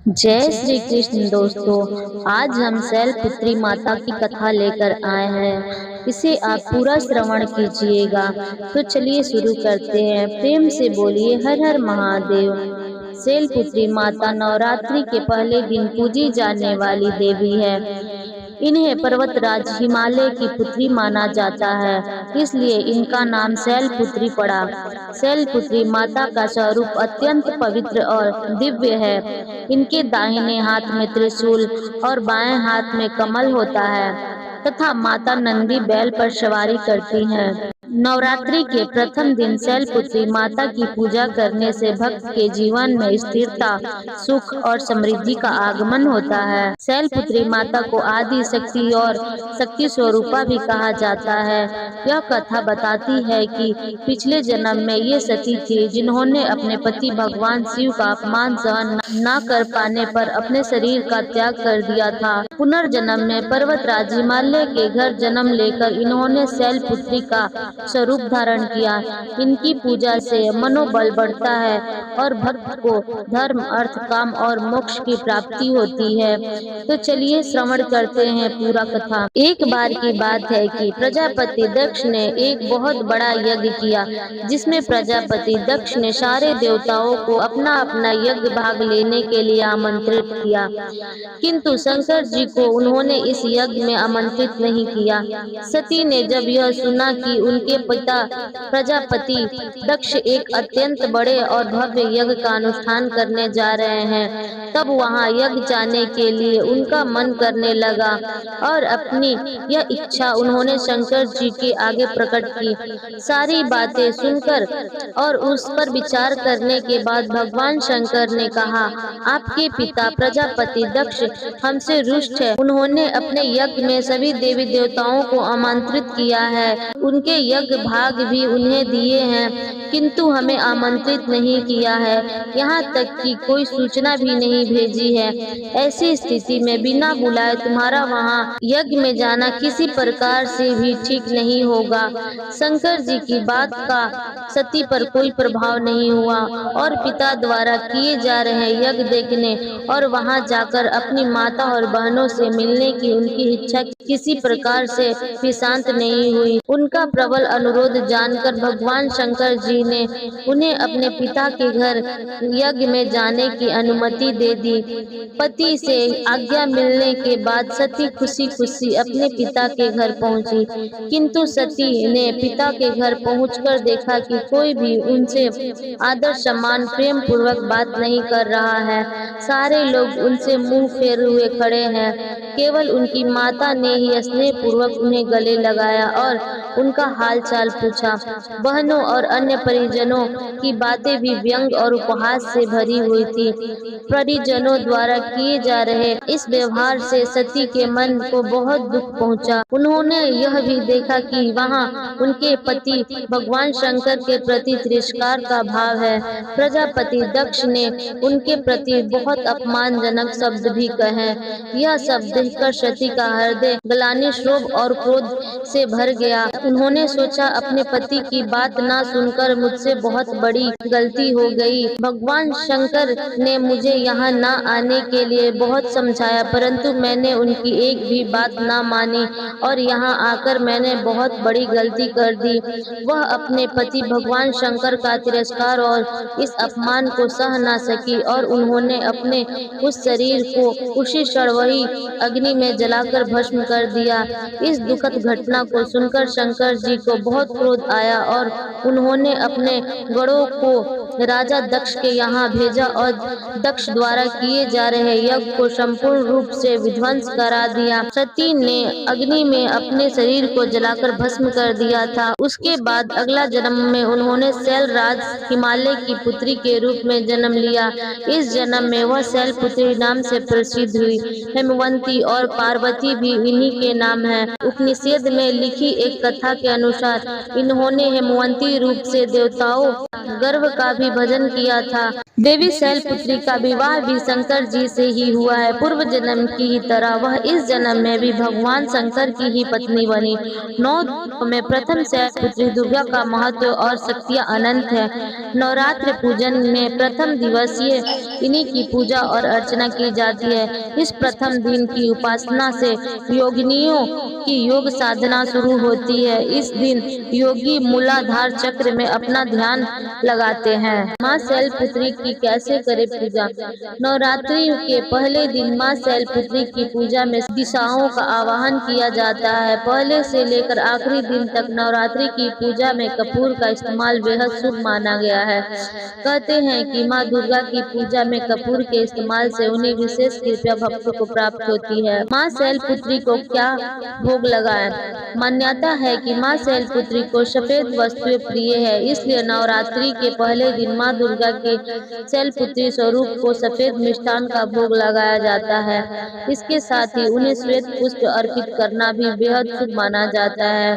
जय श्री कृष्ण दोस्तों। आज हम शैलपुत्री माता की कथा लेकर आए हैं। इसे आप पूरा श्रवण कीजिएगा। तो चलिए शुरू करते हैं। प्रेम से बोलिए हर हर महादेव। शैलपुत्री माता नवरात्रि के पहले दिन पूजी जाने वाली देवी है। इन्हें पर्वतराज हिमालय की पुत्री माना जाता है, इसलिए इनका नाम शैलपुत्री पड़ा। शैलपुत्री माता का स्वरूप अत्यंत पवित्र और दिव्य है। इनके दाहिने हाथ में त्रिशूल और बाएं हाथ में कमल होता है तथा माता नंदी बैल पर सवारी करती हैं। नवरात्रि के प्रथम दिन शैलपुत्री माता की पूजा करने से भक्त के जीवन में स्थिरता, सुख और समृद्धि का आगमन होता है। शैलपुत्री माता को आदि शक्ति और शक्ति स्वरूपा भी कहा जाता है। यह कथा बताती है कि पिछले जन्म में ये सती थी जिन्होंने अपने पति भगवान शिव का अपमान सहन न कर पाने पर अपने शरीर का त्याग कर दिया था। पुनर्जन्म में पर्वतराज हिमालय के घर जन्म लेकर इन्होंने शैलपुत्री का स्वरूप धारण किया। इनकी पूजा से मनोबल बढ़ता है और भक्त को धर्म, अर्थ, काम और मोक्ष की प्राप्ति होती है। तो चलिए श्रवण करते हैं पूरा कथा। एक बार की बात है कि प्रजापति दक्ष ने एक बहुत बड़ा यज्ञ किया, जिसमें प्रजापति दक्ष ने सारे देवताओं को अपना अपना यज्ञ भाग लेने के लिए आमंत्रित किया, किंतु शंकर जी को उन्होंने इस यज्ञ में आमंत्रित नहीं किया। सती ने जब यह सुना कि उनके पिता प्रजापति दक्ष एक अत्यंत बड़े और भव्य यज्ञ का अनुष्ठान करने जा रहे हैं, तब वहां यज्ञ जाने के लिए उनका मन करने लगा और अपनी यह इच्छा उन्होंने शंकर जी के आगे प्रकट की। सारी बातें सुनकर और उस पर विचार करने के बाद भगवान शंकर ने कहा, आपके पिता प्रजापति दक्ष हमसे रुष्ट है। उन्होंने अपने यज्ञ में सभी देवी देवताओं को आमंत्रित किया है, उनके यज्ञ भाग भी उन्हें दिए हैं, किंतु हमें आमंत्रित नहीं किया है, यहाँ तक कि कोई सूचना भी नहीं भेजी है। ऐसी स्थिति में बिना बुलाए तुम्हारा वहाँ यज्ञ में जाना किसी प्रकार से भी ठीक नहीं होगा। शंकर जी की बात का सती पर कोई प्रभाव नहीं हुआ और पिता द्वारा किए जा रहे यज्ञ देखने और वहां जाकर अपनी माता और बहनों से मिलने की उनकी इच्छा किसी प्रकार से भी शांत नहीं हुई। उनका प्रबल अनुरोध जानकर भगवान शंकर जी ने उन्हें अपने पिता के घर यज्ञ में जाने की अनुमति दे दी। पति से आज्ञा मिलने के बाद सती खुशी खुशी अपने पिता के घर पहुंची, किंतु सती ने पिता के घर पहुंचकर देखा कि कोई भी उनसे आदर सम्मान प्रेम पूर्वक बात नहीं कर रहा है। सारे लोग उनसे मुंह फेरे हुए खड़े हैं। केवल उनकी माता ने ही स्नेह पूर्वक उन्हें गले लगाया और उनका हाल चाल पूछा। बहनों और अन्य परिजनों की बातें भी व्यंग और उपहास से भरी हुई थी। परिजनों द्वारा किए जा रहे इस व्यवहार से सती के मन को बहुत दुख पहुंचा। उन्होंने यह भी देखा कि वहां उनके पति भगवान शंकर के प्रति तिरस्कार का भाव है। प्रजापति दक्ष ने उनके प्रति बहुत अपमानजनक शब्द भी कहे। यह सब देखकर सती का हृदय ग्लानि, क्षोभ और क्रोध से भर गया। उन्होंने सोचा, अपने पति की बात ना सुनकर मुझसे बहुत बड़ी गलती हो गई। भगवान शंकर ने मुझे यहाँ न आने के लिए बहुत समझाया, परंतु मैंने उनकी एक भी बात ना मानी और यहाँ आकर मैंने बहुत बड़ी गलती कर दी। वह अपने पति भगवान शंकर का तिरस्कार और इस अपमान को सह ना सकी और उन्होंने अपने उस शरीर को उसी क्षण वही अग्नि में जलाकर भस्म कर दिया। इस दुखद घटना को सुनकर शंकर जी को बहुत क्रोध आया और उन्होंने अपने गणों को राजा दक्ष के यहाँ भेजा और दक्ष द्वारा किए जा रहे यज्ञ को संपूर्ण रूप से विध्वंस करा दिया। सती ने अग्नि में अपने शरीर को जलाकर भस्म कर दिया था। उसके बाद अगला जन्म में उन्होंने शैलराज हिमालय की पुत्री के रूप में जन्म लिया। इस जन्म में वह शैलपुत्री नाम से प्रसिद्ध हुई। हेमवंती और पार्वती भी इन्हीं के नाम है। उपनिषद में लिखी एक कथा के अनुसार इन्होंने हेमवंती रूप से देवताओं गर्भ का भी भजन किया था। देवी शैलपुत्री का विवाह भी शंकर जी से ही हुआ है। पूर्व जन्म की ही तरह वह इस जन्म में भी भगवान शंकर की ही पत्नी बनी। 9 में प्रथम शैलपुत्री दुर्गा का महत्व और शक्तियाँ अनंत है। नवरात्र पूजन में प्रथम दिवसीय इन्हीं की पूजा और अर्चना की जाती है। इस प्रथम दिन की उपासना से योगिनियों की योग साधना शुरू होती है। इस दिन योगी मूलाधार चक्र में अपना ध्यान लगाते हैं। माँ शैलपुत्री की कैसे करें पूजा? नवरात्रि के पहले दिन माँ शैलपुत्री की पूजा में दिशाओं का आवाहन किया जाता है। पहले से लेकर आखिरी दिन तक नवरात्रि की पूजा में कपूर का इस्तेमाल बेहद शुभ माना गया है। कहते हैं कि माँ दुर्गा की पूजा में कपूर के इस्तेमाल से उन्हें विशेष कृपा भक्तों को प्राप्त होती है। माँ शैलपुत्री को क्या भोग लगाएं? मान्यता है कि माँ शैलपुत्री को सफेद वस्तुएं प्रिय है, इसलिए नवरात्रि के पहले दिन माँ दुर्गा के शैलपुत्री स्वरूप को सफेद मिष्ठान का भोग लगाया जाता है। इसके साथ ही उन्हें श्वेत पुष्प अर्पित करना भी बेहद शुभ माना जाता है।